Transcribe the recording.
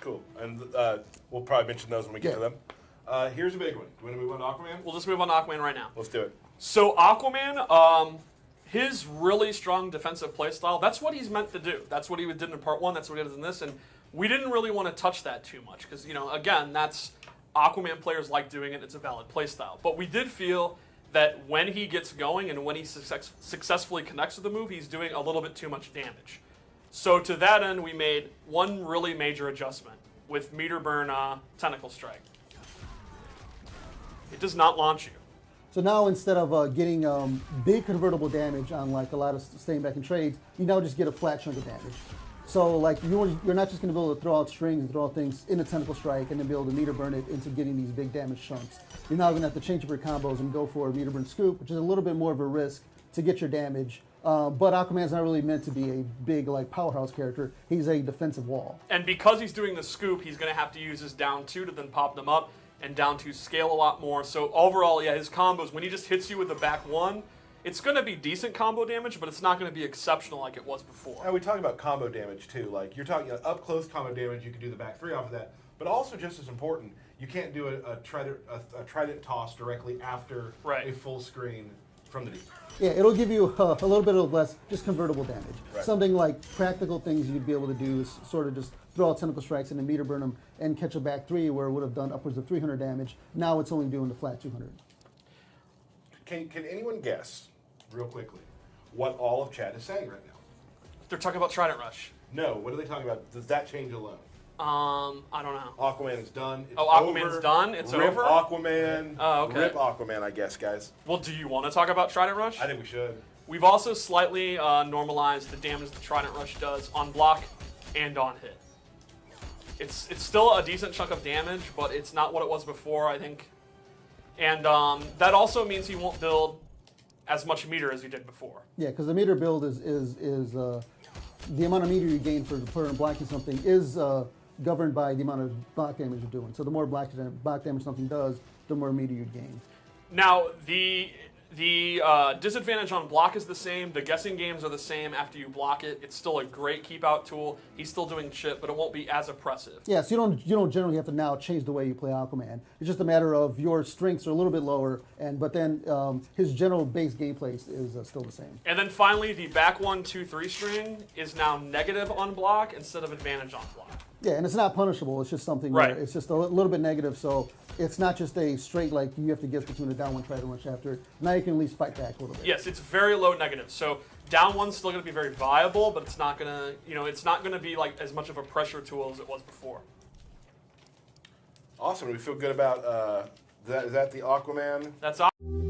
Cool. And we'll probably mention those when we get to them. Here's a big one. Do you want to move on to Aquaman? We'll just move on to Aquaman right now. Let's do it. So Aquaman, his really strong defensive playstyle, that's what he's meant to do. That's what he did in part 1. That's what he does in this. And we didn't really want to touch that too much because, you know, again, that's Aquaman players like doing it. It's a valid playstyle. But we did feel that when he gets going and when he successfully connects with the move, he's doing a little bit too much damage. So to that end, we made one really major adjustment with meter burn Tentacle Strike. It does not launch you. So now instead of getting big convertible damage on like a lot of staying back in trades, you now just get a flat chunk of damage. So like you're not just going to be able to throw out strings and throw out things in a Tentacle Strike and then be able to meter burn it into getting these big damage chunks. You're now going to have to change up your combos and go for a meter burn scoop, which is a little bit more of a risk to get your damage. But Aquaman's not really meant to be a big like powerhouse character. He's a defensive wall. And because he's doing the scoop, he's going to have to use his down 2 to then pop them up, and down 2 scale a lot more. So overall, yeah, his combos, when he just hits you with the back 1, it's going to be decent combo damage, but it's not going to be exceptional like it was before. And we talk about combo damage too. Like you're talking up close combo damage, you can do the back 3 off of that. But also just as important, you can't do a trident toss directly after a full screen from the deep. Yeah, it'll give you a little bit of less just convertible damage. Right. Something like practical things you'd be able to do is sort of just throw out Tentacle Strikes and then meter burn them and catch a back 3 where it would have done upwards of 300 damage. Now it's only doing the flat 200. Can anyone guess, real quickly, what all of chat is saying right now? They're talking about Trident Rush. No, what are they talking about? Does that change alone? I don't know. Aquaman is done. It's Aquaman's over. done? It's Rip over? Aquaman. Oh, okay. Rip Aquaman, I guess, guys. Well, do you want to talk about Trident Rush? I think we should. We've also slightly normalized the damage the Trident Rush does on block and on hit. It's still a decent chunk of damage, but it's not what it was before, I think. And that also means he won't build as much meter as he did before. Yeah, because the meter build is the amount of meter you gain for blocking something is governed by the amount of block damage you're doing. So the more block damage something does, the more meter you gain. Now, the disadvantage on block is the same. The guessing games are the same after you block it. It's still a great keep out tool. He's still doing shit, but it won't be as oppressive. Yeah, so you don't generally have to now change the way you play Aquaman. It's just a matter of your strengths are a little bit lower, but then his general base gameplay is still the same. And then finally, the back 1, 2, 3 string is now negative on block instead of advantage on block. Yeah, and it's not punishable. It's just something where it's just a little bit negative. So it's not just a straight, like, you have to guess between a down 1 Trident Rush after. Now you can at least fight back a little bit. Yes, it's very low negative. So down 1's still going to be very viable, but it's not going to, it's not going to be like as much of a pressure tool as it was before. Awesome. We feel good about, is that the Aquaman? That's awesome.